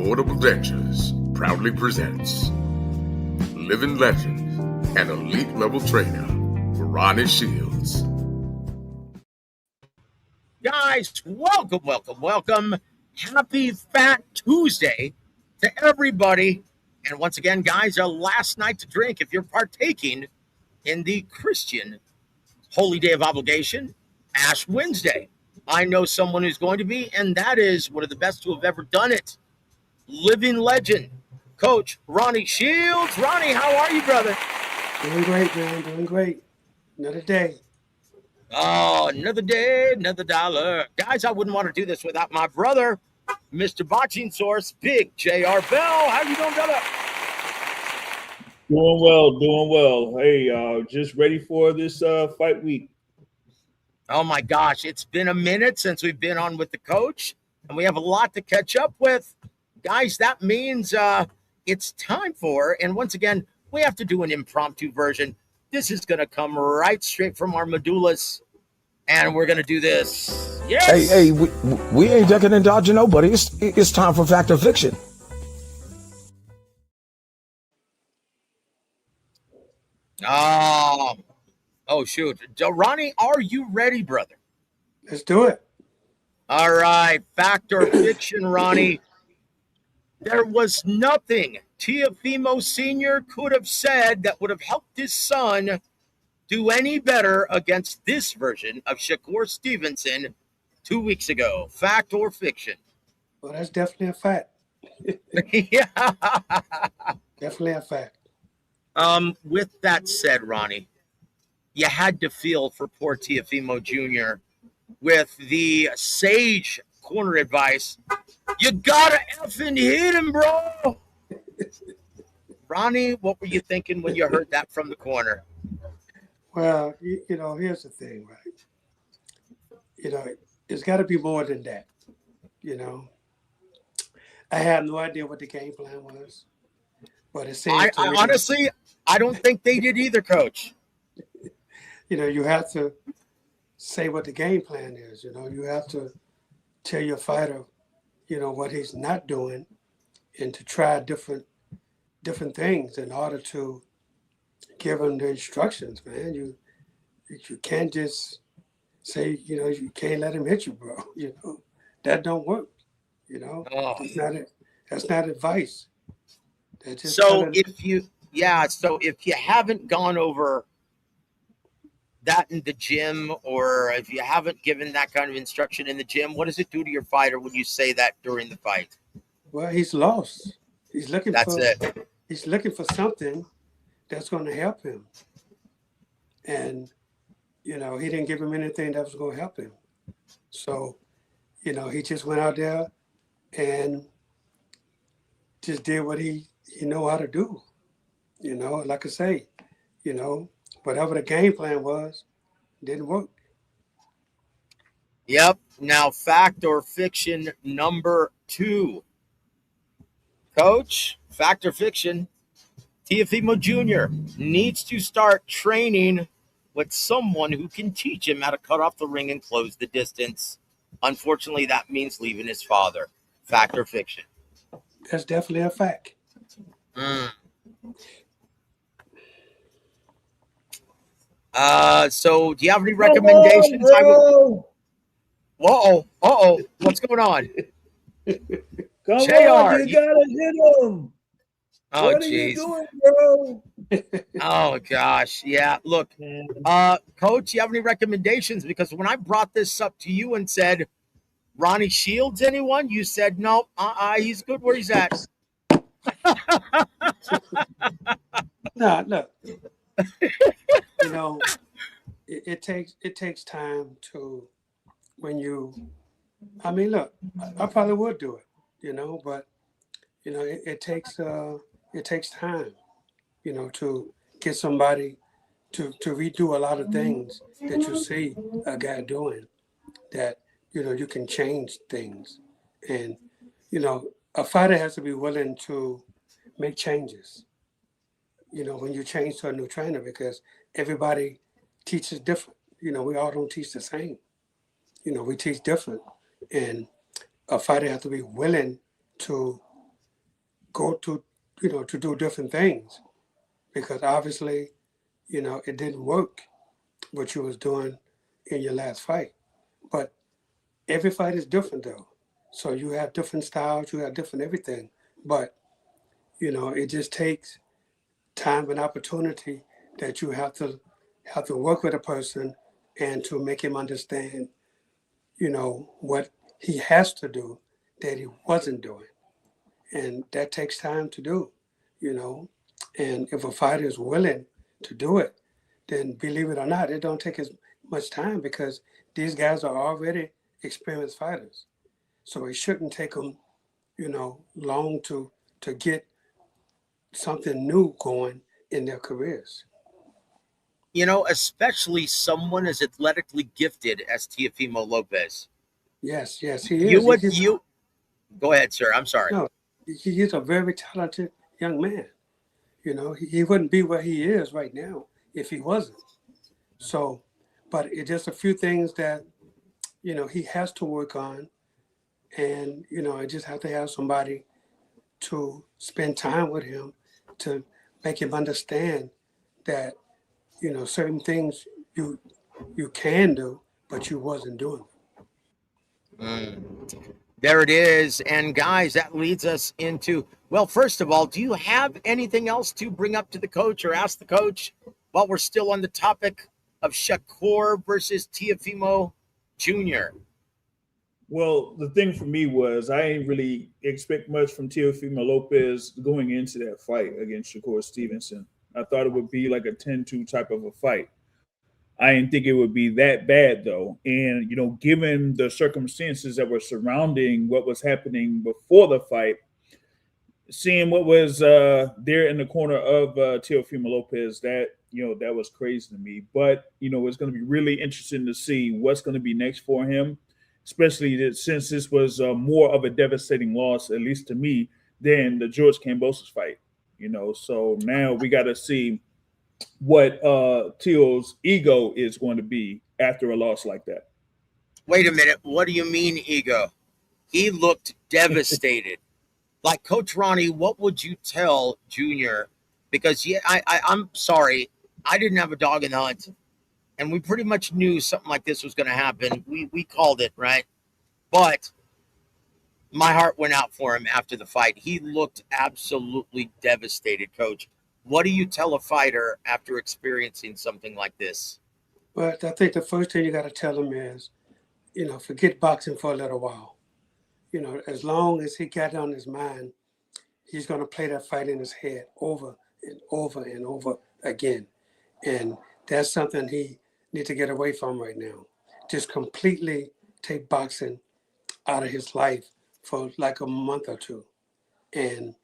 Affordable Dentures proudly presents living legend and elite level trainer, Ronnie Shields. Guys, welcome. Happy Fat Tuesday to everybody. And once again, guys, our last night to drink if you're partaking in the Christian Holy Day of Obligation, Ash Wednesday. I know someone who's going to be, and that is one of the best who have ever done it. Living legend, Coach Ronnie Shields. Ronnie, how are you, brother? Doing great, man. Doing great. Another day. Oh, another day, another dollar. Guys, I wouldn't want to do this without my brother, Mr. Boxing Source, Big J.R. Bell. How you doing, brother? Doing well. Hey, just ready for this fight week. Oh, my gosh. It's been a minute since we've been on with the coach, and we have a lot to catch up with. Guys, that means it's time for, and once again, we have to do an impromptu version. This is going to come right straight from our medullas, and we're going to do this. Yes. Hey, we ain't ducking and dodging nobody. It's time for Fact or Fiction. Oh, shoot. Ronnie, are you ready, brother? Let's do it. All right. Fact or fiction, Ronnie. There was nothing Teofimo Sr. could have said that would have helped his son do any better against this version of Shakur Stevenson 2 weeks ago. Fact or fiction? Well, that's definitely a fact. Yeah. Definitely a fact. With that said, Ronnie, you had to feel for poor Teofimo Jr. with the sage corner advice. You gotta effing hit him, bro. Ronnie, what were you thinking when you heard that from the corner? Well, you know, here's the thing, right? You know, it's got to be more than that. You know, I have no idea what the game plan was, but it seems I honestly, I don't think they did either, Coach. You know, you have to say what the game plan is. You know, you have to tell your fighter, you know, what he's not doing, and to try different things in order to give him the instructions, man. You can't just say, you know, you can't let him hit you, bro. You know, that don't work. You know, that's not advice. That's just so if you haven't gone over that in the gym, or if you haven't given that kind of instruction in the gym, what does it do to your fighter when you say that during the fight? Well, he's lost. He's looking it. He's looking for something that's going to help him. And, you know, he didn't give him anything that was going to help him. So, you know, he just went out there and just did what he know how to do. You know, like I say, you know, whatever the game plan was, didn't work. Yep. Now, fact or fiction number 2. Coach, fact or fiction, Teofimo Jr. needs to start training with someone who can teach him how to cut off the ring and close the distance. Unfortunately, that means leaving his father. Fact or fiction? That's definitely a fact. So do you have any recommendations? Uh-oh. What's going on? Come JR, on, you gotta hit him. Oh, what are you doing, bro? Oh, gosh. Yeah, look, Coach, you have any recommendations? Because when I brought this up to you and said, Ronnie Shields, anyone? You said, no, he's good where he's at. No, look, you know, it takes time to, when you, I mean, look, I probably would do it, you know, but, you know, it takes time, you know, to get somebody to redo a lot of things that you see a guy doing, that, you know, you can change things. And, you know, a fighter has to be willing to make changes, you know, when you change to a new trainer, because everybody teaches different. You know, we all don't teach the same. You know, we teach different. And a fighter has to be willing to go to, to do different things because obviously, it didn't work what you was doing in your last fight. But every fight is different though. So you have different styles, you have different everything. But, it just takes time and opportunity that you have to work with a person and to make him understand, what he has to do that he wasn't doing. And that takes time to do, you know. And if a fighter is willing to do it, then believe it or not, it don't take as much time because these guys are already experienced fighters. So it shouldn't take them, long to get something new going in their careers. Especially someone as athletically gifted as Teofimo Lopez. Yes, yes, he You is. would you go ahead, sir. I'm sorry. No, he's a very talented young man. He wouldn't be where he is right now if he wasn't. So, but it's just a few things that, he has to work on. And, I just have to have somebody to spend time with him to make him understand that, certain things you can do, but you wasn't doing. There it is. And guys, that leads us into, well, first of all, do you have anything else to bring up to the coach or ask the coach while we're still on the topic of Shakur versus Teofimo Jr.? Well, the thing for me was I didn't really expect much from Teofimo Lopez going into that fight against Shakur Stevenson. I thought it would be like a 10-2 type of a fight. I didn't think it would be that bad though. And, given the circumstances that were surrounding what was happening before the fight, seeing what was there in the corner of Teofimo Lopez, that was crazy to me. But, it's going to be really interesting to see what's going to be next for him, especially since this was more of a devastating loss, at least to me, than the George Kambosos fight. So now we got to see what Teal's ego is going to be after a loss like that. Wait a minute. What do you mean ego? He looked devastated. Like Coach Ronnie, what would you tell Junior? Because I'm sorry, I didn't have a dog in the hunt, and we pretty much knew something like this was going to happen. We called it, right? But my heart went out for him after the fight. He looked absolutely devastated, Coach. What do you tell a fighter after experiencing something like this? But I think the first thing you got to tell him is, forget boxing for a little while. As long as he got on his mind, he's going to play that fight in his head over and over and over again. And that's something he needs to get away from right now. Just completely take boxing out of his life for like a month or two. And,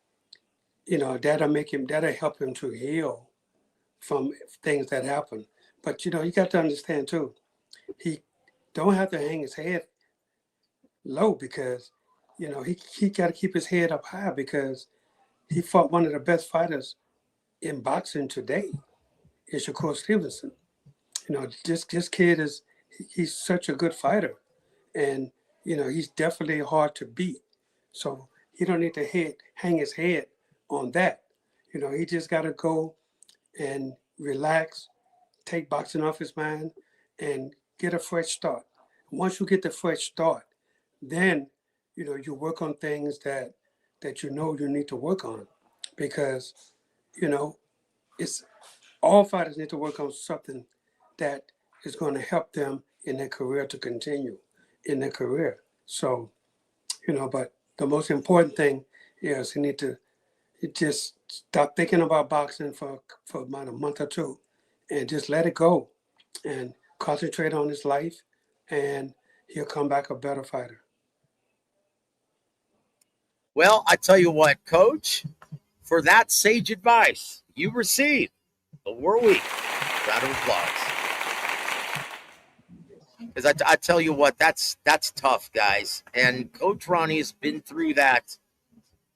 that'll help him to heal from things that happen. But, you got to understand too, he don't have to hang his head low because, he got to keep his head up high because he fought one of the best fighters in boxing today, is Shakur Stevenson. This kid he's such a good fighter, and he's definitely hard to beat. So he don't need to hang his head on that. He just got to go and relax, take boxing off his mind, and get a fresh start. Once you get the fresh start, then you work on things that you need to work on, because it's all fighters need to work on something that is going to help them in their career to continue in their career. So, but the most important thing is he need to just stop thinking about boxing for about a month or two and just let it go and concentrate on his life, and he'll come back a better fighter. Well, I tell you what, Coach, for that sage advice, you receive the War Week round of applause. Because I tell you what, that's tough, guys. And Coach Ronnie has been through that,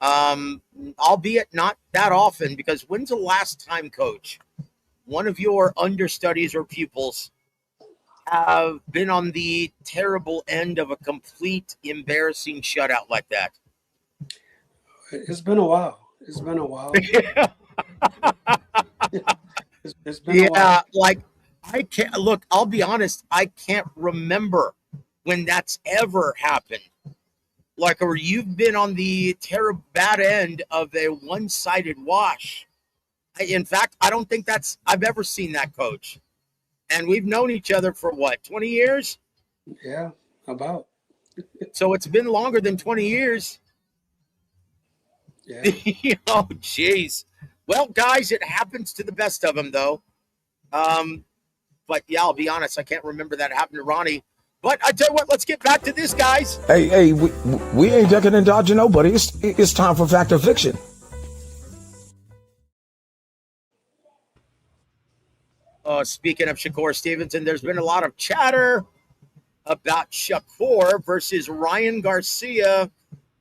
albeit not that often. Because when's the last time, Coach, one of your understudies or pupils have been on the terrible end of a complete embarrassing shutout like that? It's been a while. It's been a while. It's been a while. Yeah, like I can't look, I'll be honest, I can't remember when that's ever happened. Like, or you've been on the terrible bad end of a one-sided wash. In fact, I don't think I've ever seen that, Coach. And we've known each other for what, 20 years? Yeah, about. So it's been longer than 20 years. Yeah. Oh, jeez. Well, guys, it happens to the best of them, though. But yeah, I'll be honest, I can't remember that happened to Ronnie. But I tell you what, let's get back to this, guys. Hey, we ain't ducking and dodging nobody. It's time for fact or fiction. Speaking of Shakur Stevenson, there's been a lot of chatter about Shakur versus Ryan Garcia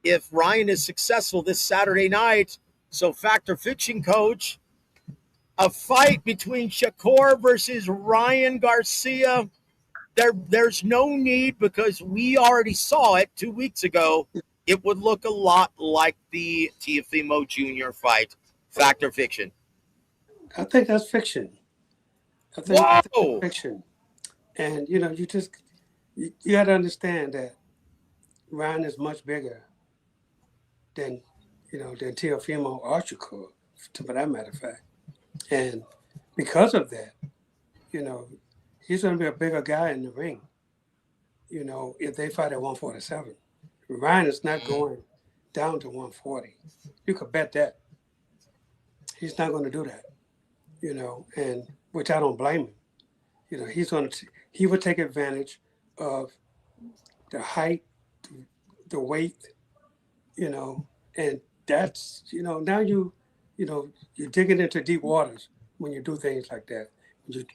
if Ryan is successful this Saturday night. So, fact or fiction, Coach, a fight between Shakur versus Ryan Garcia. There's no need because we already saw it 2 weeks ago. It would look a lot like the Teofimo Jr. fight. Fact or fiction? I think that's fiction. I think that's fiction. And you got to understand that Ryan is much bigger than Teofimo or Shakur, for that matter of fact. And because of that, he's going to be a bigger guy in the ring, if they fight at 147. Ryan is not going down to 140. You could bet that. He's not going to do that, and which I don't blame him. He would take advantage of the height, the weight, and that's, now you're digging into deep waters when you do things like that. You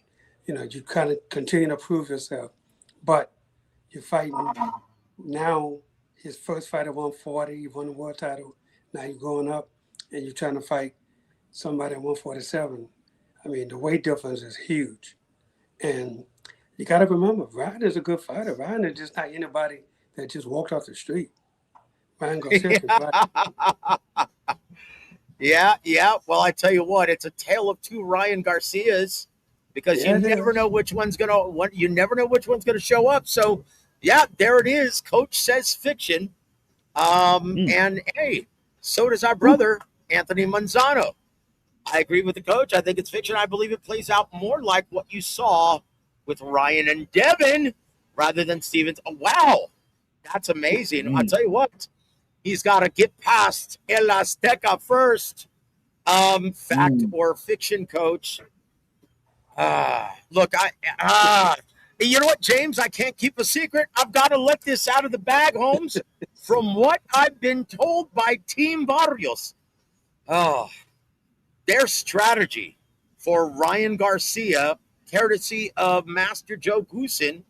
kind of continue to prove yourself, but you're fighting now. His first fight at 140, he won the world title. Now you're going up and you're trying to fight somebody at 147. I mean, the weight difference is huge. And you got to remember, Ryan is a good fighter. Ryan is just not anybody that just walked off the street. Ryan Garcia can fight. Yeah. Well, I tell you what, it's a tale of two Ryan Garcias because you never know which one's gonna show up. So, yeah, there it is. Coach says fiction, and hey, so does our brother Anthony Manzano. I agree with the coach. I think it's fiction. I believe it plays out more like what you saw with Ryan and Devin rather than Stevens. Oh, wow, that's amazing. I'll tell you what. He's got to get past El Azteca first. Fact or fiction, Coach? Look, you know what, James? I can't keep a secret. I've got to let this out of the bag, Holmes. From what I've been told by Team Barrios, their strategy for Ryan Garcia, courtesy of Master Joe Goosen,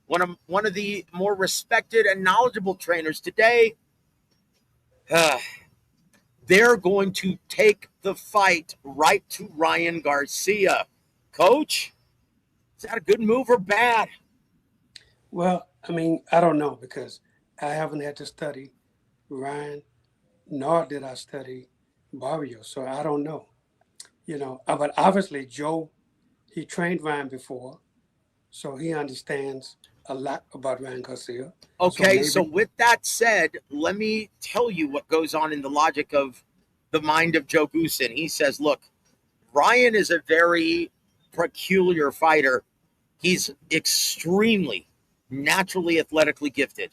one of the more respected and knowledgeable trainers today, they're going to take the fight right to Ryan Garcia. Coach, is that a good move or bad? Well, I mean, I don't know because I haven't had to study Ryan, nor did I study Barrios, so I don't know. But obviously Joe, he trained Ryan before, so he understands a lot about Ryan Garcia. Okay, so with that said, let me tell you what goes on in the logic of the mind of Joe Goosen. He says, look, Ryan is a very peculiar fighter. He's extremely naturally athletically gifted,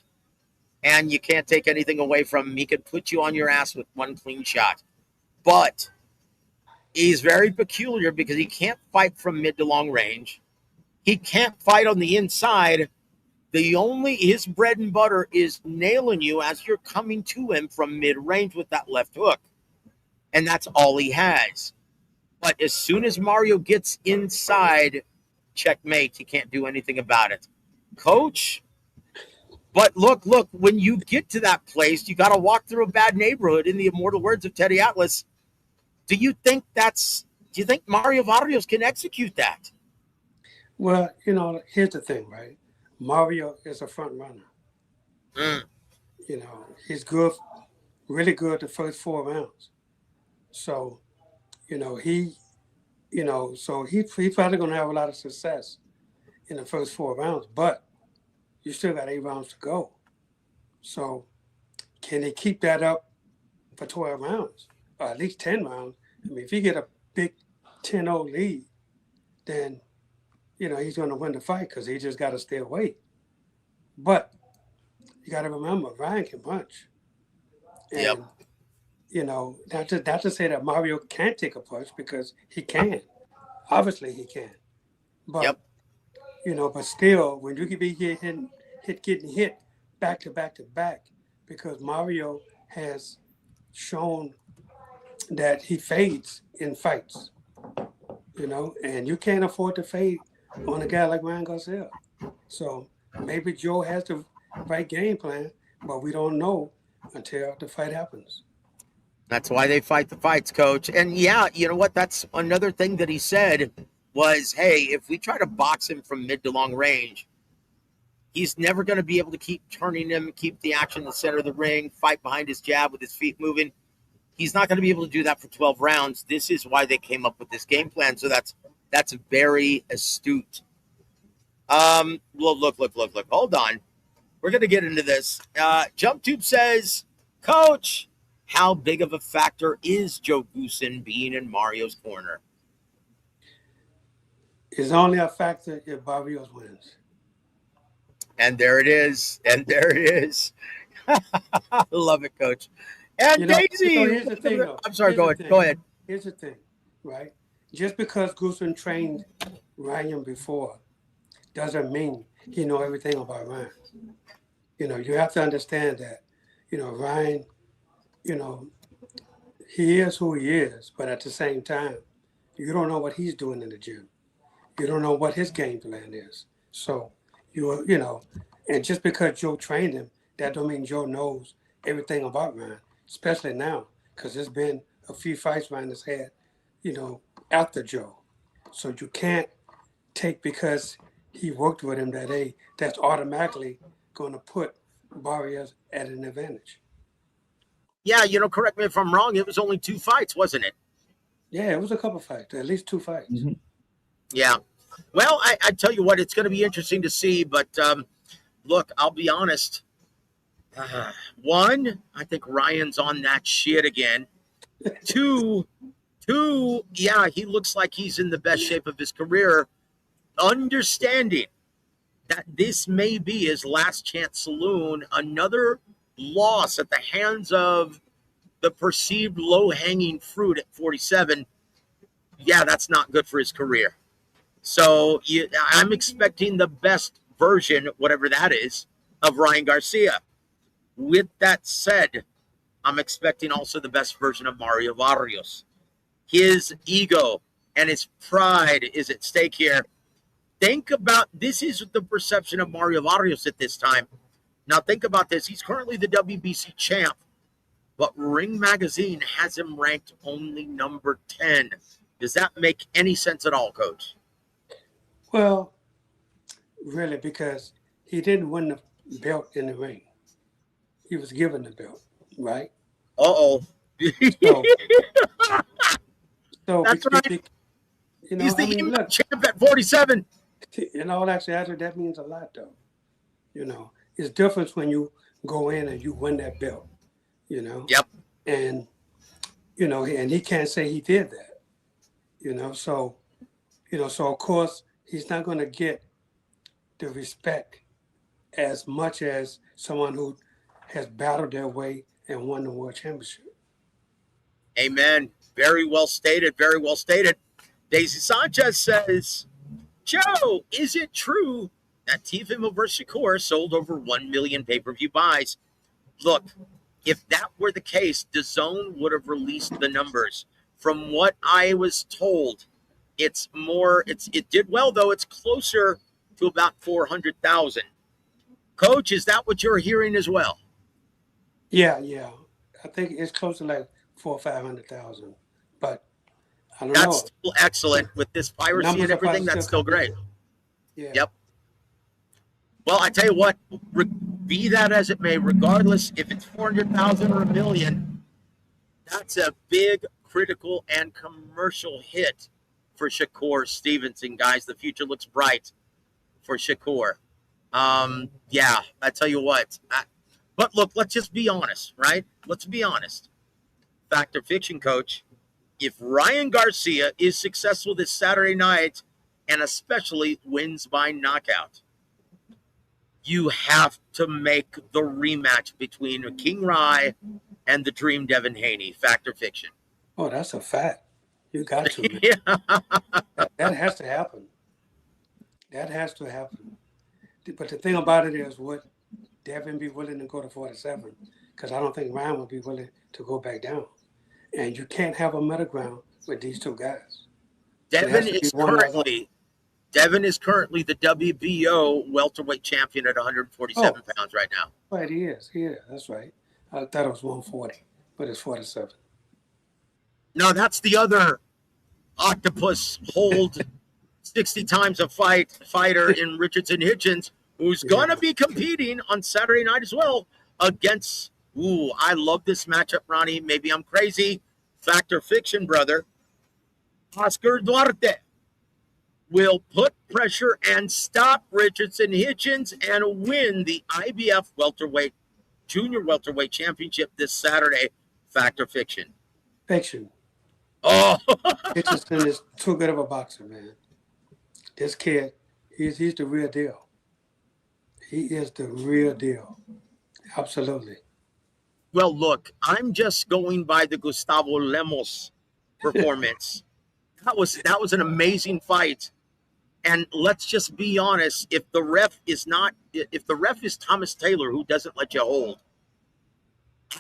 and you can't take anything away from him. He could put you on your ass with one clean shot. But he's very peculiar because he can't fight from mid to long range. He can't fight on the inside. His bread and butter is nailing you as you're coming to him from mid-range with that left hook. And that's all he has. But as soon as Mario gets inside, checkmate. He can't do anything about it. Coach, but look, when you get to that place, you got to walk through a bad neighborhood, in the immortal words of Teddy Atlas. Do you think Mario Barrios can execute that? Well, here's the thing, right? Mario is a front runner. He's good, really good the first 4 rounds. So, he, so he's probably going to have a lot of success in the first 4 rounds, but you still got 8 rounds to go. So, can he keep that up for 12 rounds or at least 10 rounds? I mean, if he get a big 10-0 lead, then, he's going to win the fight because he just got to stay away. But you got to remember, Ryan can punch. And, not to say that Mario can't take a punch because he can. Obviously, he can. But, but still, when you can be getting hit back to back to back, because Mario has shown that he fades in fights, and you can't afford to fade on a guy like Ryan Garcia. So maybe Joe has the right game plan, but we don't know until the fight happens. That's why they fight the fights, Coach. And yeah, you know what? That's another thing that he said was, hey, if we try to box him from mid to long range, he's never going to be able to keep turning him, keep the action in the center of the ring, fight behind his jab with his feet moving. He's not going to be able to do that for 12 rounds. This is why they came up with this game plan. So that's very astute. Look. Hold on. We're going to get into this. JumpTube says, Coach, how big of a factor is Joe Goosen being in Mario's corner? It's only a factor if Barrios wins. And there it is. I love it, Coach. And Daisy. So here's the thing, though. I'm sorry, go ahead. Here's the thing, right? Just because Goosen trained Ryan before doesn't mean he know everything about Ryan. You have to understand that, Ryan, he is who he is, but at the same time, you don't know what he's doing in the gym. You don't know what his game plan is. So, and just because Joe trained him, that don't mean Joe knows everything about Ryan, especially now, because there's been a few fights Ryan has had, after Joe. So you can't take because he worked with him that day, that's automatically going to put Barrios at an advantage. Yeah, correct me if I'm wrong. It was only 2 fights, wasn't it? Yeah, it was a couple fights, at least 2 fights. Mm-hmm. Yeah. Well, I tell you what, it's going to be interesting to see. But look, I'll be honest. One, I think Ryan's on that shit again. Two, yeah, he looks like he's in the best shape of his career. Understanding that this may be his last chance saloon, another loss at the hands of the perceived low-hanging fruit at 47. Yeah, that's not good for his career. So I'm expecting the best version, whatever that is, of Ryan Garcia. With that said, I'm expecting also the best version of Mario Barrios. His ego and his pride is at stake here. Think about, this is the perception of Mario Barrios at this time. Now think about this. He's currently the WBC champ, but Ring Magazine has him ranked only number 10. Does that make any sense at all, Coach? Well, really, because he didn't win the belt in the ring. He was given the belt, right? Uh-oh. So that's right. He's the champ at 47. In all actuality, that means a lot, though. It's different when you go in and you win that belt, Yep. And, and he can't say he did that, so of course, he's not going to get the respect as much as someone who has battled their way and won the world championship. Amen. Very well stated. Very well stated. Daisy Sanchez says, Joe, is it true that Teofimo vs. Shakur sold over 1 million pay-per-view buys? Look, if that were the case, DAZN would have released the numbers. From what I was told, it did well, though. It's closer to about 400,000. Coach, is that what you're hearing as well? Yeah. I think it's close to like 400,000 or 500,000, but I don't know. That's still excellent with this piracy and everything. That's still great. Yeah. Yep. Well, I tell you what, be that as it may, regardless if it's 400,000 or 1 million, that's a big critical and commercial hit for Shakur Stevenson, guys. The future looks bright for Shakur. Yeah, I tell you what. But look, let's just be honest, right? Let's be honest. Fact or fiction, coach. If Ryan Garcia is successful this Saturday night, and especially wins by knockout, you have to make the rematch between King Rye and the Dream Devin Haney. Fact or fiction? Oh, that's a fact. You got to, man. Yeah. That has to happen. That has to happen. But the thing about it is, would Devin be willing to go to 47? Because I don't think Ryan would be willing to go back down. And you can't have a middle ground with these two guys. Devin is currently the WBO welterweight champion at 147 pounds right now. Right, he is. That's right. I thought it was 140, but it's 47. No, that's the other octopus hold 60 times a fighter in Richardson Hitchens, who's going to be competing on Saturday night as well against, I love this matchup, Ronnie. Maybe I'm crazy. Fact or fiction, brother. Oscar Duarte will put pressure and stop Richardson Hitchens and win the IBF junior welterweight championship this Saturday. Fact or fiction? Fiction. Oh, Richardson is too good of a boxer, man. This kid, he's the real deal. He is the real deal. Absolutely. Well, look, I'm just going by the Gustavo Lemos performance. That was an amazing fight. And let's just be honest, if the ref is Thomas Taylor, who doesn't let you hold,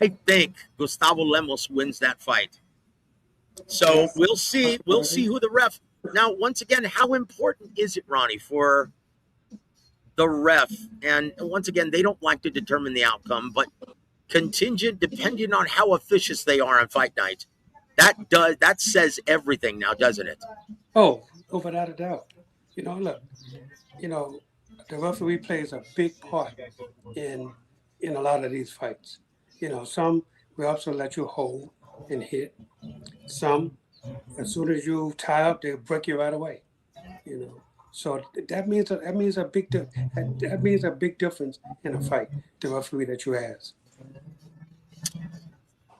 I think Gustavo Lemos wins that fight. So we'll see who the ref. Now, once again, how important is it, Ronnie, for the ref? And once again, they don't like to determine the outcome, but contingent, depending on how officious they are on fight night, that says everything now, doesn't it? Oh, without a doubt. Look, the referee plays a big part in a lot of these fights. Some refs will let you hold and hit. Some, as soon as you tie up, they'll break you right away. So that means a big difference in a fight. The referee that you has.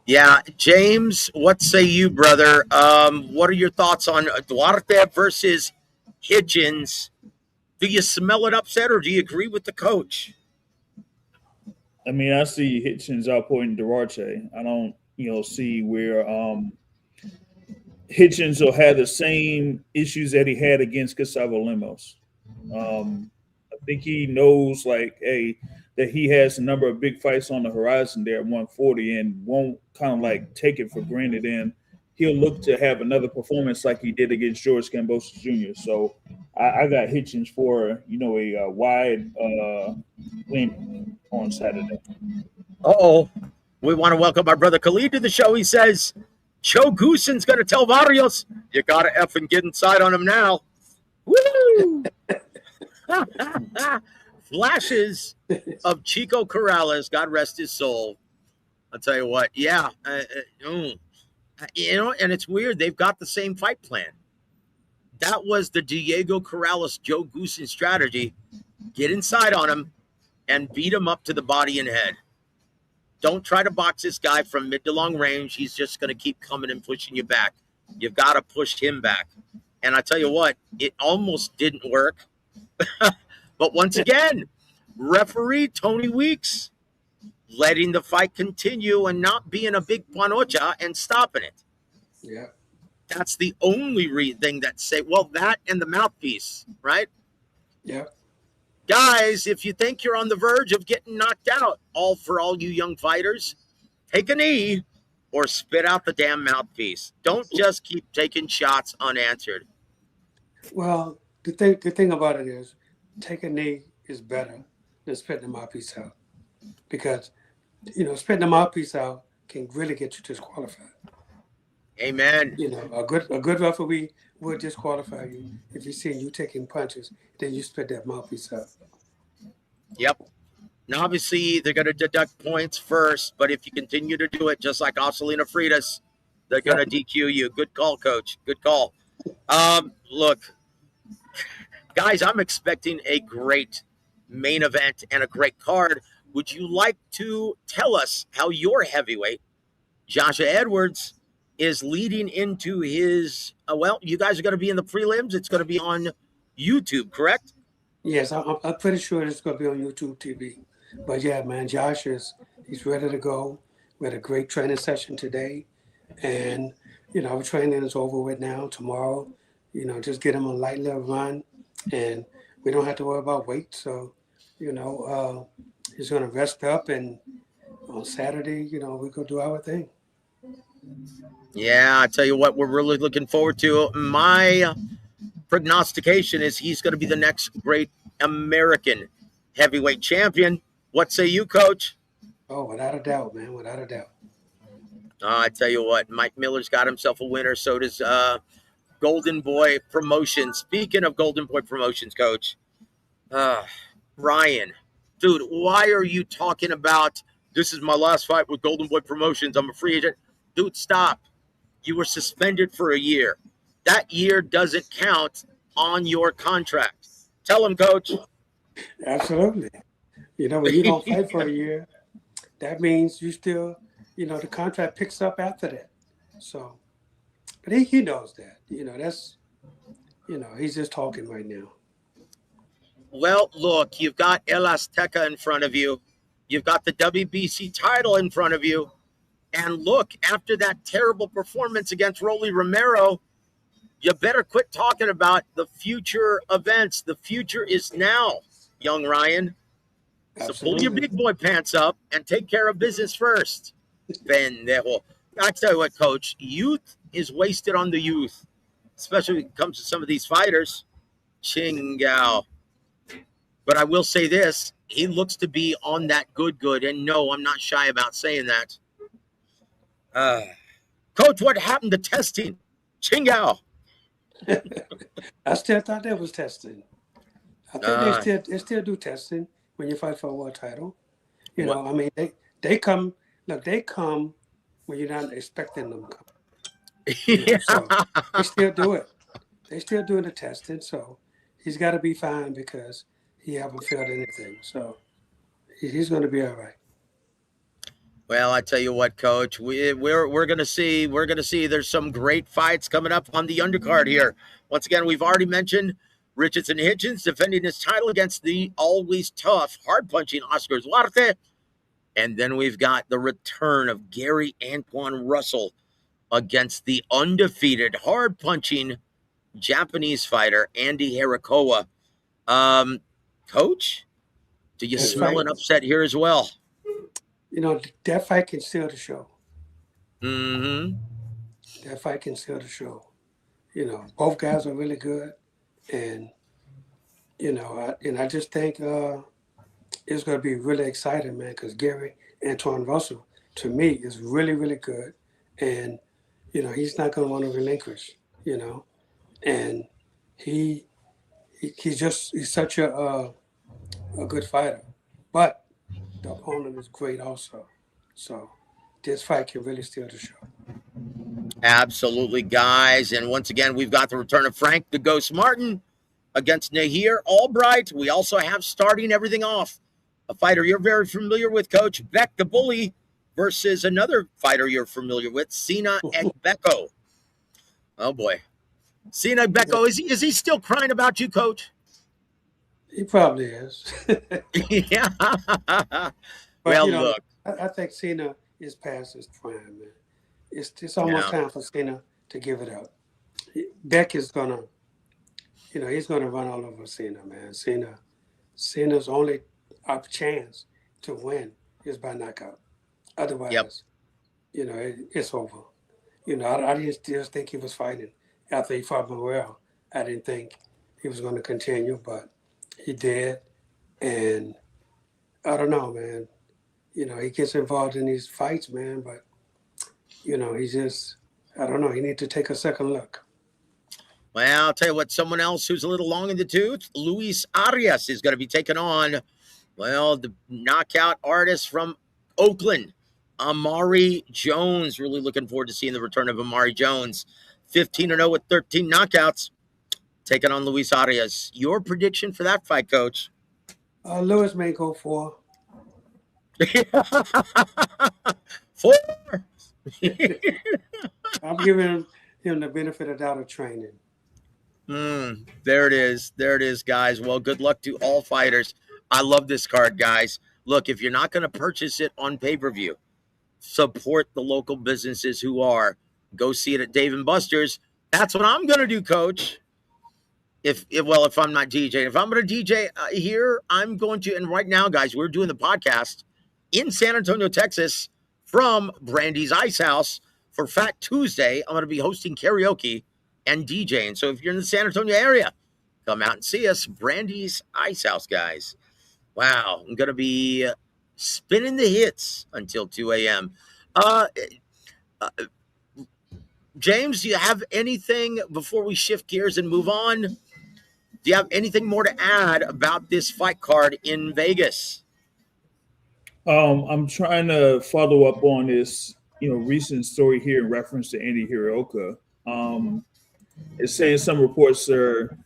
Yeah, James, what say you, brother? What are your thoughts on Duarte versus Hitchens? Do you smell an upset, or do you agree with the coach? I mean, I see Hitchens outpointing Duarte. I don't, see where Hitchens will have the same issues that he had against Gustavo Lemos. I think he knows, that he has a number of big fights on the horizon there at 140 and won't kind of take it for granted. And he'll look to have another performance like he did against George Kambosos Jr. So I got Hitchens for, a wide win on Saturday. Uh-oh. We want to welcome our brother Khalid to the show. He says, Joe Goosen's going to tell Barrios, you got to effing get inside on him now. Woo! Flashes of Chico Corrales, God rest his soul. I'll tell you what, yeah. And it's weird. They've got the same fight plan. That was the Diego Corrales, Joe Goosen strategy. Get inside on him and beat him up to the body and head. Don't try to box this guy from mid to long range. He's just going to keep coming and pushing you back. You've got to push him back. And I tell you what, it almost didn't work. But once again, referee Tony Weeks letting the fight continue and not being a big panocha and stopping it. Yeah. That's the only thing that that and the mouthpiece, right? Yeah. Guys, if you think you're on the verge of getting knocked out, all you young fighters, take a knee or spit out the damn mouthpiece. Don't just keep taking shots unanswered. Well, the thing about it is, take a knee is better than spitting the mouthpiece out, because spitting the mouthpiece out can really get you disqualified. Amen. A good referee will disqualify you if he's seeing you taking punches, then you spit that mouthpiece out. Yep. Now, obviously, they're going to deduct points first, but if you continue to do it, just like Osalina Freitas, They're going to DQ you. Good call, Coach. Good call. Look, guys, I'm expecting a great main event and a great card. Would you like to tell us how your heavyweight, Joshua Edwards, is leading into his? Well, you guys are going to be in the prelims. It's going to be on YouTube, correct? Yes, I'm pretty sure it's going to be on YouTube TV. But yeah, man, he's ready to go. We had a great training session today. And, our training is over with now. Tomorrow, just get him a light little run. And we don't have to worry about weight. So, he's going to rest up. And on Saturday, we go do our thing. Yeah, I tell you what, we're really looking forward to. My prognostication is he's going to be the next great American heavyweight champion. What say you, Coach? Oh, without a doubt, man, without a doubt. I tell you what, Mike Miller's got himself a winner. So does Golden Boy Promotions. Speaking of Golden Boy Promotions, Coach, Ryan, dude, why are you talking about this is my last fight with Golden Boy Promotions? I'm a free agent. Dude, stop. You were suspended for a year. That year doesn't count on your contract. Tell him, Coach. Absolutely. When you don't fight for a year, that means you still, the contract picks up after that. So, but he knows that. That's, he's just talking right now. Well, look, you've got El Azteca in front of you. You've got the WBC title in front of you. And look, after that terrible performance against Rolly Romero, you better quit talking about the future events. The future is now, young Ryan. Absolutely. So pull your big boy pants up and take care of business first. Pendejo. I tell you what, Coach, youth is wasted on the youth, especially when it comes to some of these fighters. Chingao. But I will say this, he looks to be on that good. And no, I'm not shy about saying that. Coach, what happened to testing? Chingao. I still thought that was testing. I think they still do testing when you fight for a world title. I mean, they come when you're not expecting them to come. So they still do it. They still doing the testing. So he's got to be fine because he haven't failed anything. So he's going to be all right. Well, I tell you what, Coach, we're gonna see. We're gonna see. There's some great fights coming up on the undercard here. Once again, we've already mentioned Richardson Hitchens defending his title against the always tough, hard-punching Oscar Duarte. And then we've got the return of Gary Antoine Russell against the undefeated, hard-punching Japanese fighter, Andy Hirakawa. Coach, do you smell an upset here as well? That fight can steal the show. Mm-hmm. That fight can steal the show. Both guys are really good. And, I just think it's going to be really exciting, man, because Gary Antoine Russell, to me, is really, really good. And, he's not going to want to relinquish, And he's such a good fighter. But the opponent is great also. So this fight can really steal the show. Absolutely, guys. And once again, we've got the return of Frank the Ghost Martin against Nahir Albright. We also have starting everything off a fighter you're very familiar with, Coach, Beck the Bully, versus another fighter you're familiar with, Sina Egbeko. Oh, boy. Sina Egbeko, is he still crying about you, Coach? He probably is. Yeah. But, look. I think Cena is past his prime, man. It's almost time for Cena to give it up. Beck is gonna, he's gonna run all over Cena, man. Cena's only chance to win is by knockout. Otherwise, it's over. I didn't just think he was fighting after he fought Morel. I didn't think he was going to continue, but he did. And I don't know, man. He gets involved in these fights, man, but, he's just, I don't know. He needs to take a second look. Well, I'll tell you what, someone else who's a little long in the tooth, Luis Arias, is going to be taking on, the knockout artist from Oakland, Amari Jones. Really looking forward to seeing the return of Amari Jones. 15-0 with 13 knockouts. Taking on Luis Arias. Your prediction for that fight, Coach? Lewis may go 4. 4. I'm giving him the benefit of doubt of training. There it is. There it is, guys. Well, good luck to all fighters. I love this card, guys. Look, if you're not going to purchase it on pay-per-view, support the local businesses who are. Go see it at Dave & Buster's. That's what I'm going to do, Coach. If I'm not DJing. If I'm going to DJ here, I'm going to. And right now, guys, we're doing the podcast in San Antonio, Texas, from Brandy's Ice House for Fat Tuesday. I'm going to be hosting karaoke and DJing. So if you're in the San Antonio area, come out and see us. Brandy's Ice House, guys. Wow, I'm going to be spinning the hits until 2 a.m. James, do you have anything before we shift gears and move on? Do you have anything more to add about this fight card in Vegas? I'm trying to follow up on this, recent story here in reference to Andy Hirooka. It's saying some reports are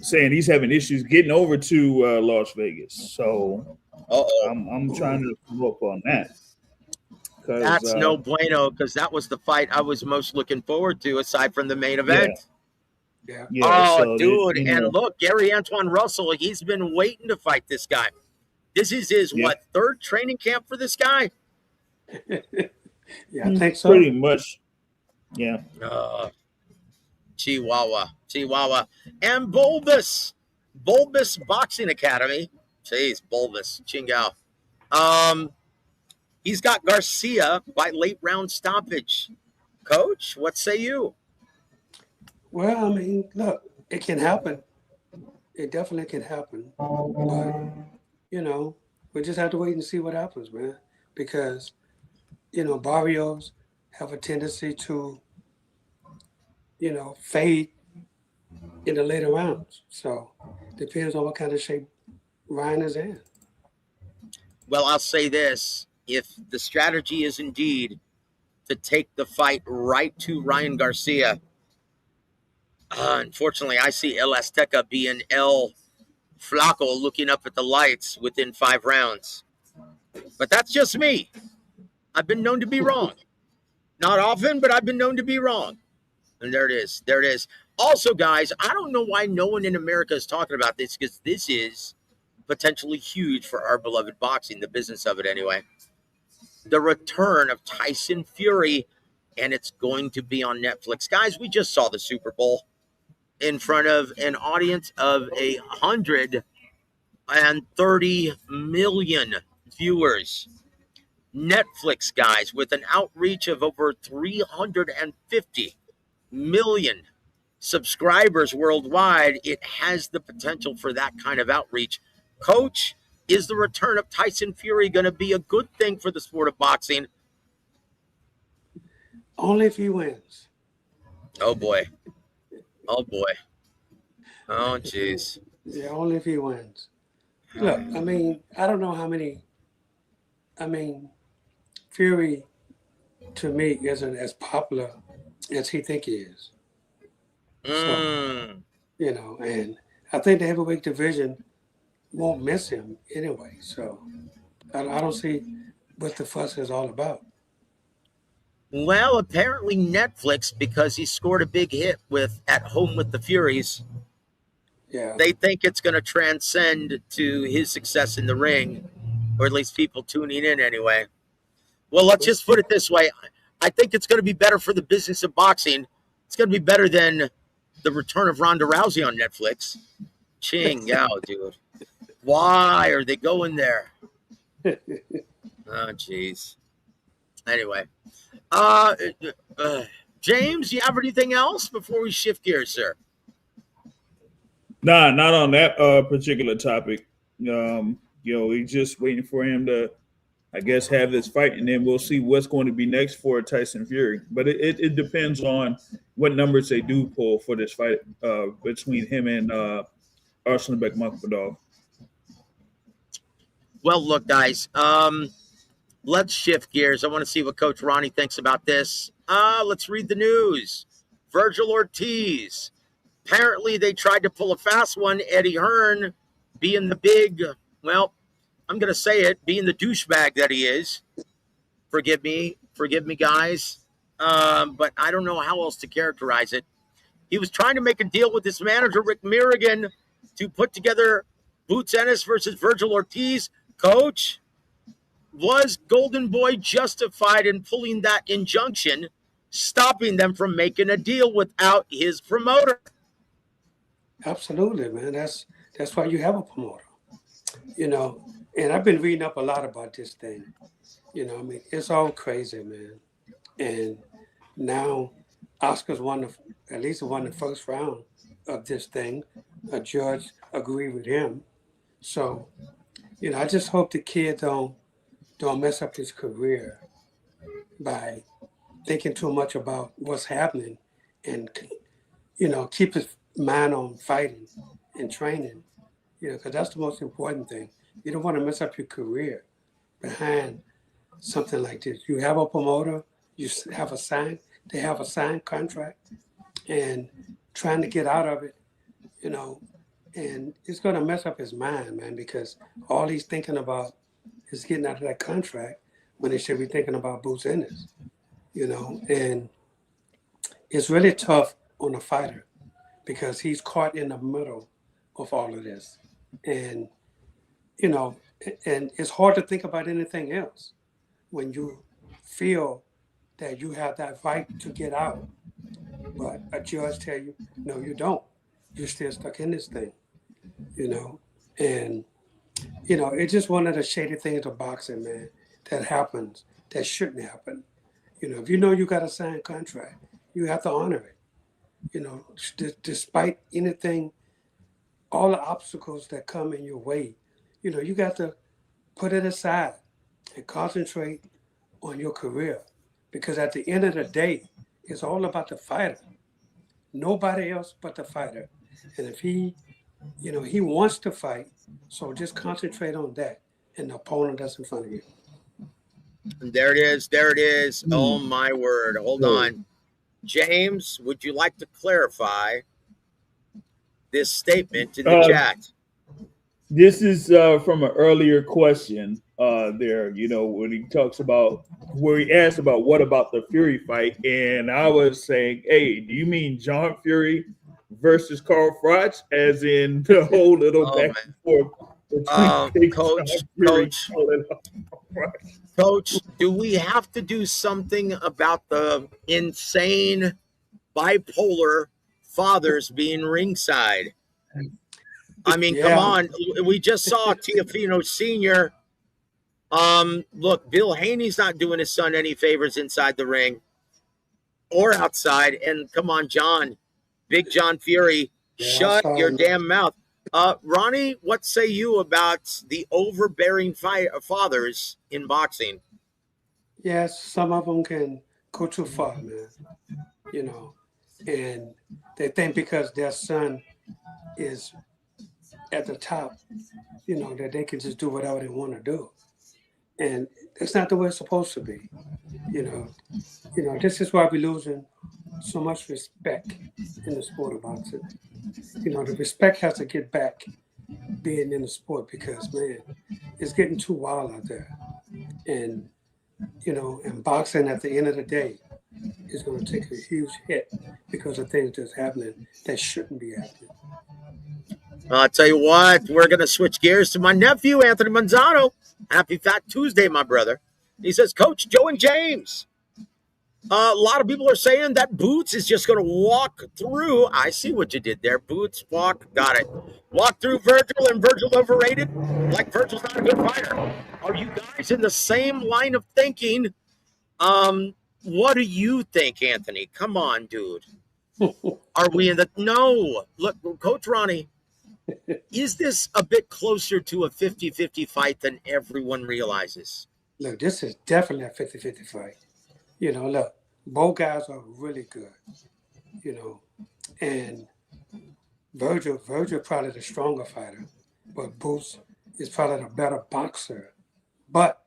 saying he's having issues getting over to Las Vegas. So I'm trying to follow up on that. That's no bueno, because that was the fight I was most looking forward to, aside from the main event. Yeah. So dude. And look, Gary Antoine Russell, he's been waiting to fight this guy. This is his, third training camp for this guy? Yeah, I think so. Pretty much. Yeah. Chihuahua. And Bulbous Boxing Academy. Jeez, Bulbous. Chingao. He's got Garcia by late round stoppage. Coach, what say you? Well, I mean, look, it can happen. It definitely can happen. But, we just have to wait and see what happens, man. Because, Barrios have a tendency to, fade in the later rounds. So, depends on what kind of shape Ryan is in. Well, I'll say this. If the strategy is indeed to take the fight right to Ryan Garcia, unfortunately, I see El Azteca being El Flaco looking up at the lights within 5 rounds. But that's just me. I've been known to be wrong. Not often, but I've been known to be wrong. And there it is. Also, guys, I don't know why no one in America is talking about this, because this is potentially huge for our beloved boxing, the business of it anyway. The return of Tyson Fury, and it's going to be on Netflix. Guys, we just saw the Super Bowl in front of an audience of 130 million viewers. Netflix, guys, with an outreach of over 350 million subscribers worldwide, it has the potential for that kind of outreach. Coach, is the return of Tyson Fury going to be a good thing for the sport of boxing? Only if he wins. Oh, boy. Oh, jeez. Yeah, only if he wins. Look, I mean, I don't know how many. Fury, to me, isn't as popular as he think he is. So, and I think the heavyweight division won't miss him anyway. So I don't see what the fuss is all about. Well, apparently Netflix, because he scored a big hit with At Home with the Furies, they think it's going to transcend to his success in the ring, or at least people tuning in anyway. Well, let's just put it this way. I think it's going to be better for the business of boxing. It's going to be better than the return of Ronda Rousey on Netflix. Ching Yao, dude. Why are they going there? Oh, jeez. Anyway. James, you have anything else before we shift gears, sir? Nah, not on that particular topic. We're just waiting for him to, I guess, have this fight, and then we'll see what's going to be next for Tyson Fury. But it depends on what numbers they do pull for this fight between him and Arslan Bekmambetov. Well, look, guys, Let's shift gears. I want to see what Coach Ronnie thinks about this. Let's read the news. Virgil Ortiz. Apparently, they tried to pull a fast one. Eddie Hearn, being the big, well, I'm going to say it, being the douchebag that he is. Forgive me, guys. But I don't know how else to characterize it. He was trying to make a deal with his manager, Rick Mirrigan, to put together Boots Ennis versus Virgil Ortiz. Coach, was Golden Boy justified in pulling that injunction, stopping them from making a deal without his promoter? Absolutely, man. That's why you have a promoter. You know, and I've been reading up a lot about this thing. You know, I mean, it's all crazy, man. And now Oscar's at least won the first round of this thing. A judge agreed with him. So, you know, I just hope the kid don't mess up his career by thinking too much about what's happening, and, you know, keep his mind on fighting and training, you know, because that's the most important thing. You don't want to mess up your career behind something like this. You have a promoter, they have a signed contract, and trying to get out of it, you know, and it's going to mess up his mind, man, because all he's thinking about is getting out of that contract when he should be thinking about Boots Ennis, you know, and it's really tough on a fighter because he's caught in the middle of all of this. And, you know, and it's hard to think about anything else when you feel that you have that right to get out. But a judge tell you, no, you don't. You're still stuck in this thing, you know. And, you know, it's just one of the shady things of boxing, man, that happens that shouldn't happen. You know, if you know you got a signed contract, you have to honor it. You know, despite anything, all the obstacles that come in your way, you know, you got to put it aside and concentrate on your career. Because at the end of the day, it's all about the fighter. Nobody else but the fighter. And if he, you know, he wants to fight, so just concentrate on that and the opponent that's in front of you. There it is. There it is. Oh, my word. Hold on. James, would you like to clarify this statement in the chat? This is from an earlier question there, you know, when he talks about, where he asked about what about the Fury fight. And I was saying, hey, do you mean John Fury versus Carl Froch, as in the whole little back and forth between Coach, do we have to do something about the insane bipolar fathers being ringside? I mean, come on. We just saw Teofimo Sr. Look, Bill Haney's not doing his son any favors inside the ring or outside. And come on, John, Big John Fury, shut your damn mouth. Ronnie, what say you about the overbearing fathers in boxing? Yes, some of them can go too far, man. You know, and they think because their son is at the top, you know, that they can just do whatever they want to do. And that's not the way it's supposed to be. You know, this is why we're losing so much respect in the sport of boxing. You know, the respect has to get back being in the sport because, man, it's getting too wild out there. And, you know, and boxing at the end of the day is going to take a huge hit because of things that's happening that shouldn't be happening. I'll tell you what, we're going to switch gears to my nephew, Anthony Manzano. Happy Fat Tuesday, my brother. He says, Coach Joe and James, a lot of people are saying that Boots is just going to walk through. I see what you did there. Boots, got it. Walk through Virgil, and Virgil overrated? Like Virgil's not a good fighter. Are you guys in the same line of thinking? What do you think, Anthony? Come on, dude. Are we in the... No. Look, Coach Ronnie, is this a bit closer to a 50-50 fight than everyone realizes? Look, this is definitely a 50-50 fight. You know, look, both guys are really good, you know, and Virgil probably the stronger fighter, but Boots is probably the better boxer. But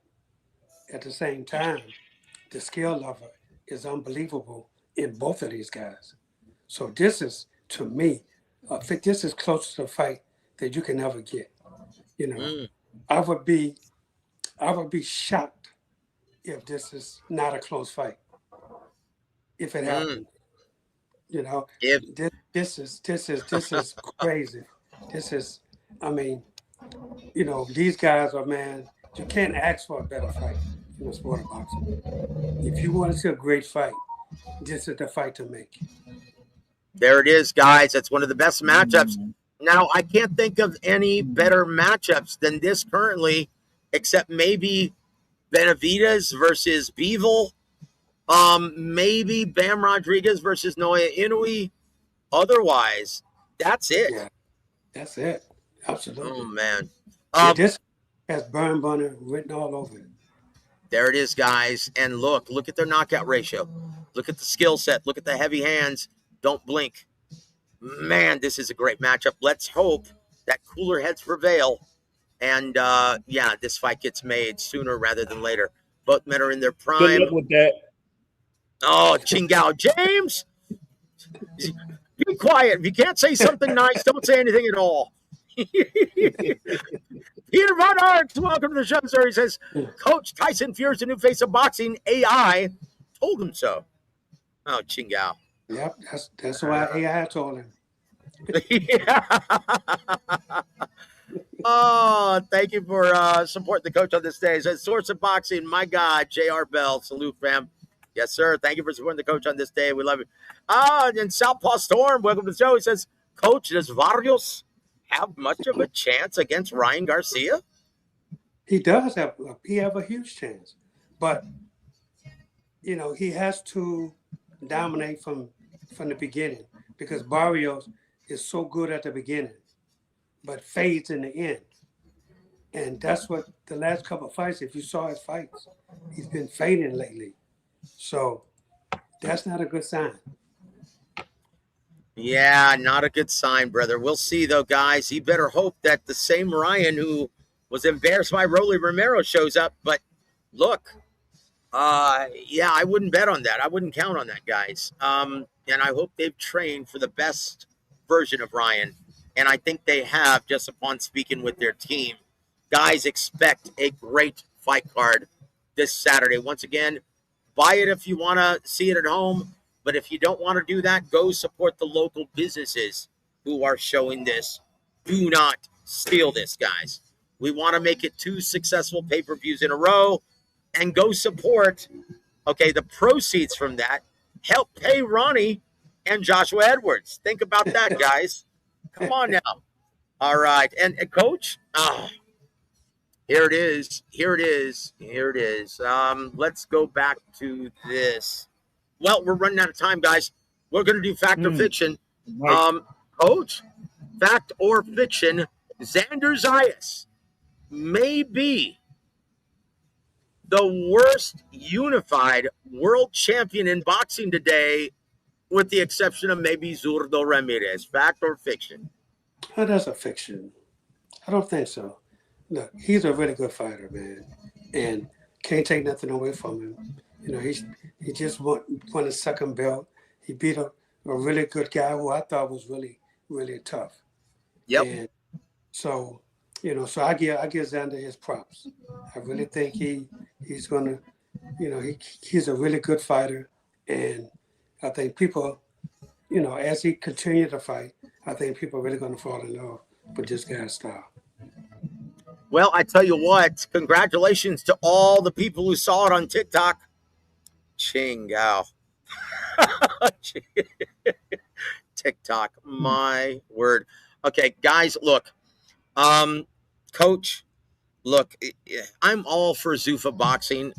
at the same time, the skill level is unbelievable in both of these guys. So this is, to me, this is close to the fight that you can ever get. You know, Mm, I would be shocked if this is not a close fight. If it mm. happened, you know, If this is crazy. This is, I mean, these guys are, man. You can't ask for a better fight in the sport of boxing. If you want to see a great fight, this is the fight to make. there it is, guys. That's one of the best matchups. Now, I can't think of any better matchups than this currently, except maybe Benavidez versus Bivol. Maybe Bam Rodriguez versus Noah Inoue. Otherwise, that's it. Yeah, that's it. Oh Absolutely. man. This has Burn Bunner written all over it. There it is, guys. And look at their knockout ratio. Look at the skill set. Look at the heavy hands. Don't blink. Man, this is a great matchup. Let's hope that cooler heads prevail. And this fight gets made sooner rather than later. Both men are in their Good prime. luck with that. Oh, Chingao James. Be quiet. If you can't say something nice, don't say anything at all. Peter Von Arts, welcome to the show, sir. He says, Coach Tyson fears the new face of boxing. AI told him so. Oh, Chingao. Yep, that's why AI told him. Yeah. Oh, thank you for supporting the coach on this day. He says, Source of Boxing, my God, J.R. Bell. Salute, fam. Yes, sir. Thank you for supporting the coach on this day. We love you. And Southpaw Storm, welcome to the show. He says, Coach, does Barrios have much of a chance against Ryan Garcia? He does have a huge chance, but he has to dominate from the beginning, because Barrios is so good at the beginning, but fades in the end. And that's what the last couple of fights, if you saw his fights, he's been fading lately. So that's not a good sign. Yeah, not a good sign, brother. We'll see, though, guys. You better hope that the same Ryan who was embarrassed by Rolly Romero shows up. But look, I wouldn't bet on that. I wouldn't count on that, guys. And I hope they've trained for the best version of Ryan. And I think they have, just upon speaking with their team. Guys, expect a great fight card this Saturday. Once again, buy it if you want to see it at home. But if you don't want to do that, go support the local businesses who are showing this. Do not steal this, guys. We want to make it 2 successful pay-per-views in a row. And go support, the proceeds from that help pay Ronnie and Joshua Edwards. Think about that, guys. Come on now. All right. And Coach, here it is. Let's go back to this. Well, we're running out of time, guys. We're going to do fact or fiction. Right. Coach, fact or fiction, Xander Zayas may be the worst unified world champion in boxing today, with the exception of maybe Zurdo Ramirez. Fact or fiction? Oh, that's a fiction. I don't think so. Look, he's a really good fighter, man, and can't take nothing away from him. He just won a second belt. He beat a really good guy who I thought was really, really tough. Yep. And so, so I give Xander his props. I really think he's gonna, he's a really good fighter, and I think people, as he continues to fight, I think people are really gonna fall in love with this guy's style. Well, I tell you what, congratulations to all the people who saw it on TikTok. Chingao. TikTok, my word. Okay, guys, look. Coach, look, I'm all for Zuffa boxing,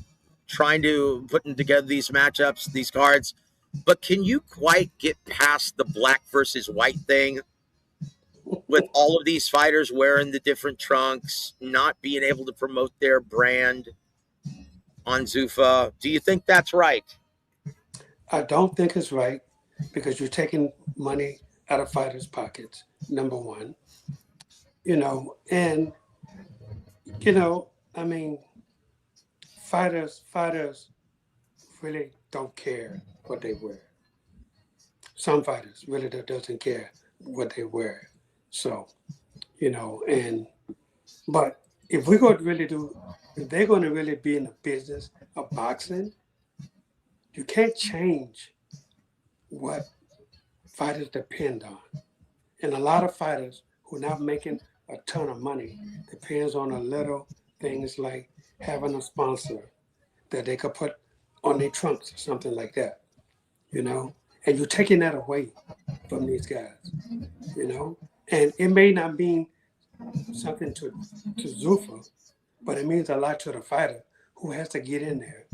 trying to putting together these matchups, these cards, but can you quite get past the black versus white thing? With all of these fighters wearing the different trunks, not being able to promote their brand on Zuffa. Do you think that's right? I don't think it's right, because you're taking money out of fighters' pockets, number one. And, fighters really don't care what they wear. Some fighters really doesn't care what they wear. So, but if we're going to really if they're going to really be in the business of boxing, you can't change what fighters depend on. And a lot of fighters who are not making a ton of money depends on a little things like having a sponsor that they could put on their trunks or something like that, and you're taking that away from these guys, and it may not mean something to Zuffa, but it means a lot to the fighter who has to get in there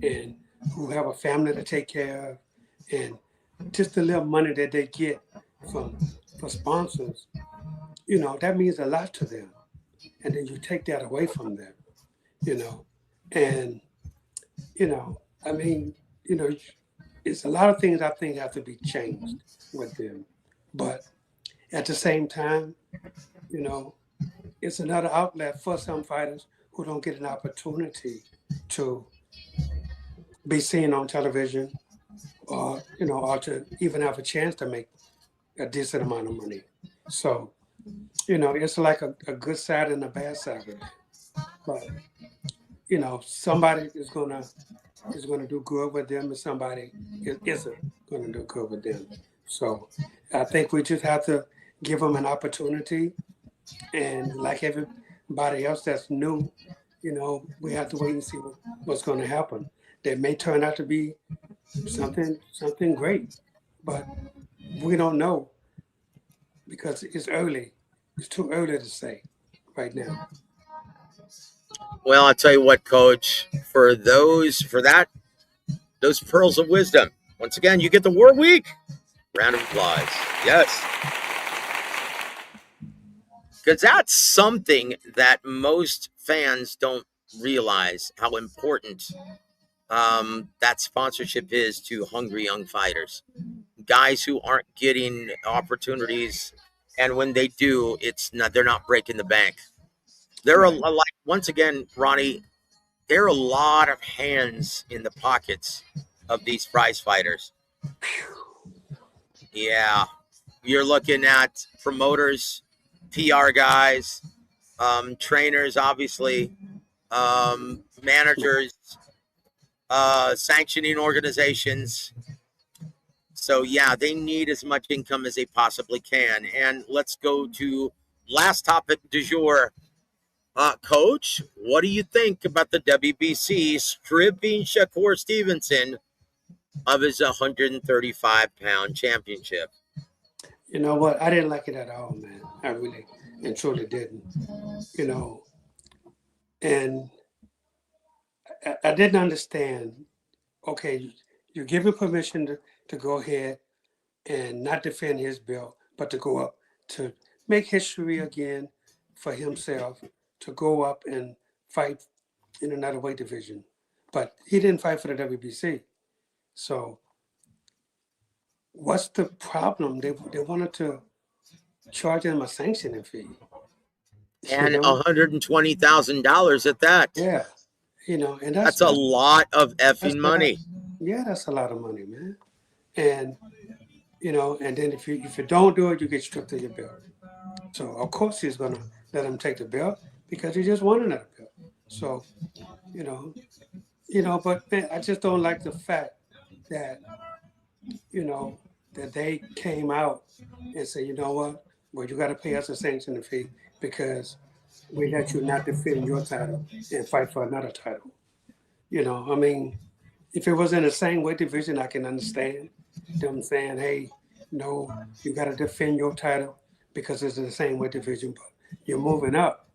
and who have a family to take care of, and just the little money that they get for sponsors, that means a lot to them. And then you take that away from them, and, I mean, it's a lot of things I think have to be changed with them. But at the same time, it's another outlet for some fighters who don't get an opportunity to be seen on television or to even have a chance to make a decent amount of money. So, it's like a good side and a bad side of it. But, somebody is gonna do good with them and somebody isn't gonna do good with them. So I think we just have to give them an opportunity, and like everybody else that's new, we have to wait and see what's going to happen. They may turn out to be something great, but we don't know because it's early. It's too early to say right now. Well, I'll tell you what, Coach, for those pearls of wisdom, once again, you get the War Week. Round of applause. Yes. Because that's something that most fans don't realize how important that sponsorship is to hungry young fighters. Guys who aren't getting opportunities, and when they do, they're not breaking the bank. There are, like, once again, Ronnie, there are a lot of hands in the pockets of these prize fighters. Yeah. You're looking at promoters, PR guys, trainers, obviously, managers, sanctioning organizations. So, yeah, they need as much income as they possibly can. And let's go to last topic du jour. Coach, what do you think about the WBC stripping Shakur Stevenson of his 135-pound championship? You know what? I didn't like it at all, man. I really and truly didn't. And I didn't understand. Okay, you're given permission to go ahead and not defend his belt, but to go up to make history again for himself, to go up and fight in another weight division. But he didn't fight for the WBC. So what's the problem? They wanted to charge him a sanctioning fee. And $120,000 at that. Yeah. And that's a lot of effing money. That's a lot of money, man. And and then if you don't do it, you get stripped of your belt. So of course he's gonna let him take the belt because he just won another belt. So, but man, I just don't like the fact that, that they came out and said, you know what, well, you got to pay us a sanctioning fee because we let you not defend your title and fight for another title. I mean, if it was in the same weight division, I can understand them saying, hey, no, you got to defend your title because it's in the same weight division, but you're moving up.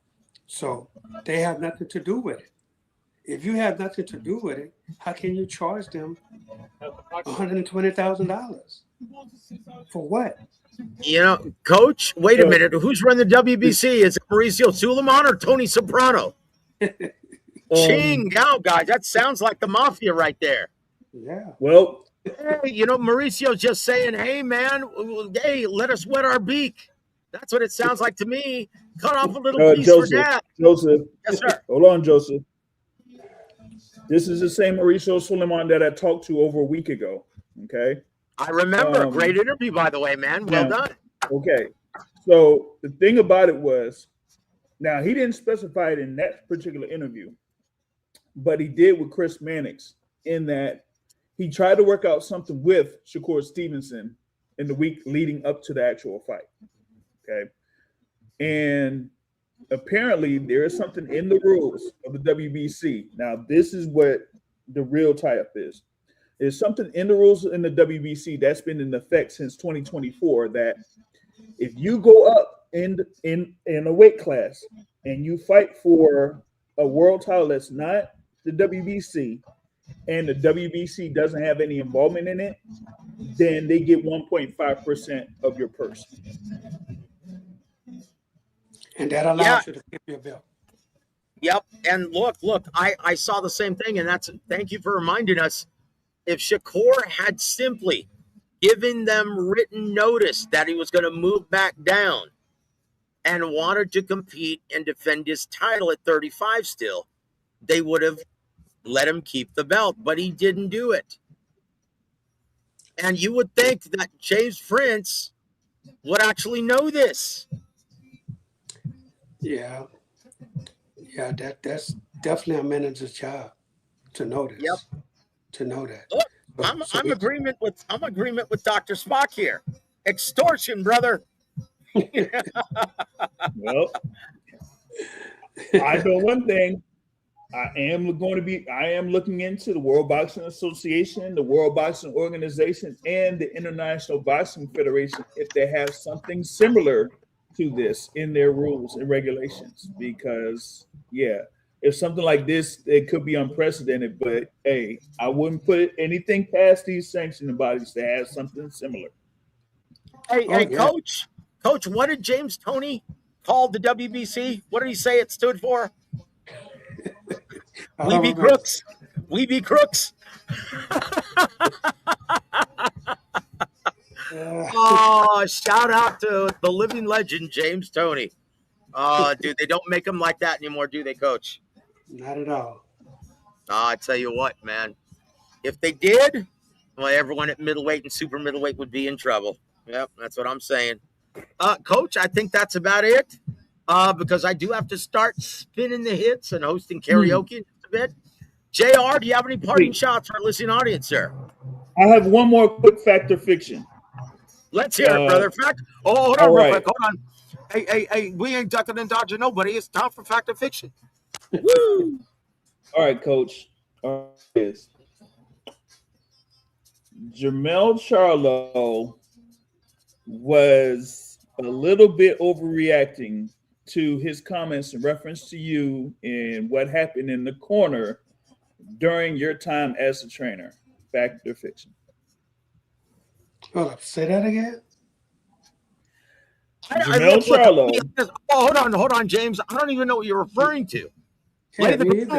So they have nothing to do with it. If you have nothing to do with it, how can you charge them $120,000? For what? Coach, wait a minute. Who's running the WBC? Is it Mauricio Suleiman or Tony Soprano? Ching out, guys. That sounds like the mafia right there. Yeah. Well, hey, Mauricio's just saying, hey, man, hey, let us wet our beak. That's what it sounds like to me. Cut off a little piece Joseph, for that. Joseph. Yes, sir. Hold on, Joseph. This is the same Mauricio Suleiman that I talked to over a week ago. Okay. I remember. Great interview, by the way, man. Well done. Okay. So the thing about it was, now he didn't specify it in that particular interview, but he did with Chris Mannix, in that he tried to work out something with Shakur Stevenson in the week leading up to the actual fight. Okay. And apparently there is something in the rules of the WBC. Now, this is what the real tie-up is. There's something in the rules in the WBC that's been in effect since 2024, that if you go up in a weight class and you fight for a world title that's not the WBC, and the WBC doesn't have any involvement in it, then they get 1.5% of your purse. And that allows you to keep your belt. Yep. And look, I saw the same thing. And thank you for reminding us. If Shakur had simply given them written notice that he was going to move back down and wanted to compete and defend his title at 35 still, they would have let him keep the belt, but he didn't do it. And you would think that James Prince would actually know this. Yeah, that's definitely a manager's job to know this. Yep. To know that. Look, I'm agreement with Dr. Spock here. Extortion, brother. Well, I know one thing. I am looking into the World Boxing Association, the World Boxing Organization, and the International Boxing Federation if they have something similar to this in their rules and regulations. Because, if something like this, it could be unprecedented. But hey, I wouldn't put anything past these sanctioning bodies to have something similar. Hey, Coach, what did James Toney call the WBC? What did he say it stood for? We be crooks. We be crooks. Oh, shout out to the living legend, James Toney. Dude, they don't make them like that anymore, do they, Coach? Not at all. I tell you what, man. If they did, well, everyone at middleweight and super middleweight would be in trouble. Yep, that's what I'm saying. Coach, I think that's about it. Because I do have to start spinning the hits and hosting karaoke in just a bit. JR, do you have any parting shots for our listening audience, sir? I have one more quick fact or fiction. Let's hear it, brother. Fact. Hold on, real quick. Hold on. Hey, we ain't ducking and dodging nobody. It's time for fact or fiction. Woo! All right, Coach. Jermell Charlo was a little bit overreacting to his comments in reference to you and what happened in the corner during your time as a trainer. Fact or fiction? Hold up, say that again. Jermell Charlo. Hold on, James. I don't even know what you're referring to. Yeah, Give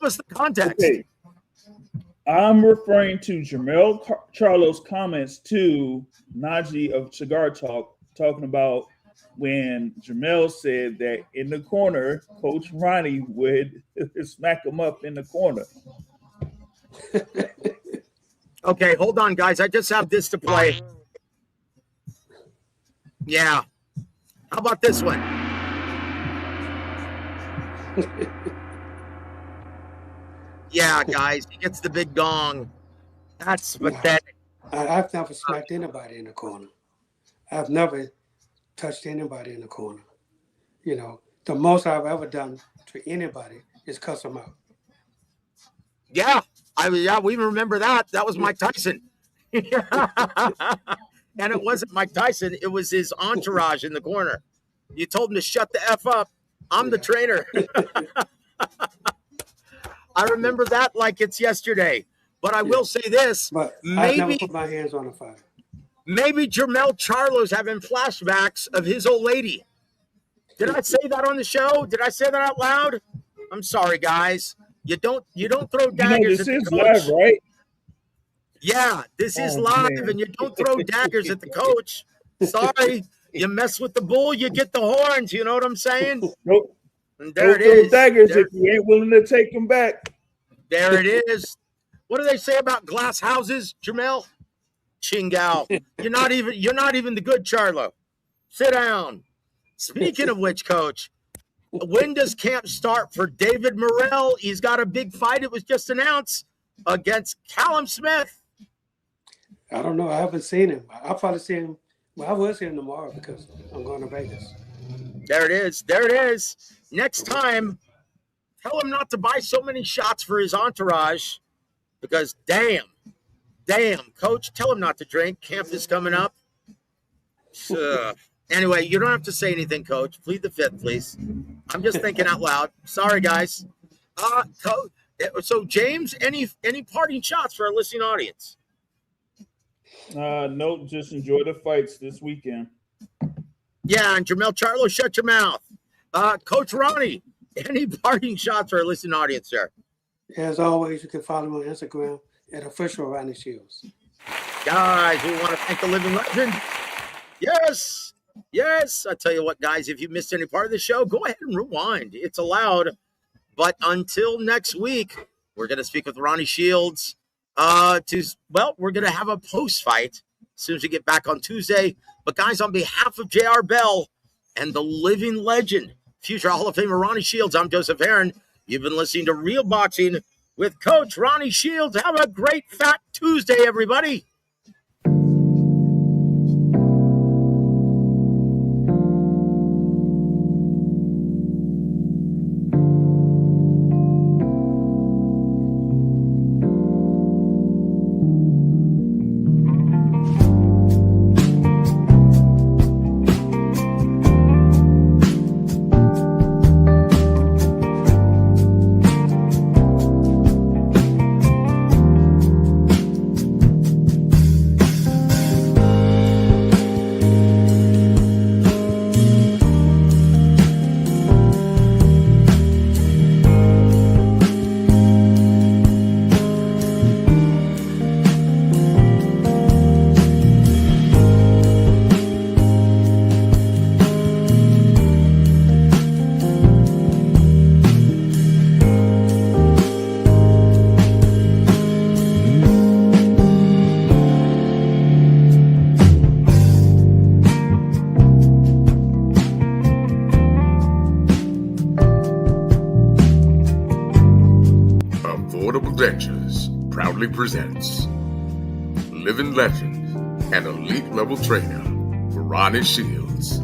us the context. Okay. I'm referring to Jermell Charlo's comments to Najee of Cigar Talk, talking about when Jermell said that in the corner, Coach Ronnie would smack him up in the corner. Okay, hold on, guys. I just have this to play. Yeah. How about this one? Yeah, guys. He gets the big gong. That's pathetic. I've never smacked anybody in the corner. I've never touched anybody in the corner. You know, the most I've ever done to anybody is cuss them out. Yeah. We remember that. That was Mike Tyson. And it wasn't Mike Tyson. It was his entourage in the corner. You told him to shut the F up. I'm the trainer. I remember that like it's yesterday. But I will say this. But I never put my hands on a fire. Maybe Jermell Charlo's having flashbacks of his old lady. Did I say that on the show? Did I say that out loud? I'm sorry, guys. You don't throw daggers this at the is coach. live, right? Yeah, this is live, man. And you don't throw daggers at the coach. Sorry, you mess with the bull, you get the horns. You know what I'm saying? Nope. And there Don't it throw is. daggers if you ain't willing to take them back. There it is. What do they say about glass houses, Jamel? Chingao. You're not even the good Charlo. Sit down. Speaking of which, Coach, when does camp start for David Morrell? He's got a big fight. It was just announced against Callum Smith. I don't know. I haven't seen him. I'll probably see him. Well, I will see him tomorrow because I'm going to Vegas. There it is. There it is. Next time, tell him not to buy so many shots for his entourage because damn, Coach, tell him not to drink. Camp is coming up. Anyway, you don't have to say anything, Coach. Plead the fifth, please. I'm just thinking out loud. Sorry, guys. Coach, so James, any parting shots for our listening audience? No, just enjoy the fights this weekend. Yeah, and Jamel Charlo, shut your mouth. Coach Ronnie, any parting shots for our listening audience there? As always, you can follow me on Instagram at official Ronnie Shields. Guys, we want to thank the living legend. Yes. I tell you what, guys, if you missed any part of the show, go ahead and rewind. It's allowed. But until next week, we're going to speak with Ronnie Shields. We're going to have a post-fight as soon as we get back on Tuesday. But, guys, on behalf of J.R. Bell and the living legend, future Hall of Famer Ronnie Shields, I'm Joseph Heron. You've been listening to Real Boxing with Coach Ronnie Shields. Have a great Fat Tuesday, everybody. Ventures proudly presents living legend and elite level trainer Ronnie Shields.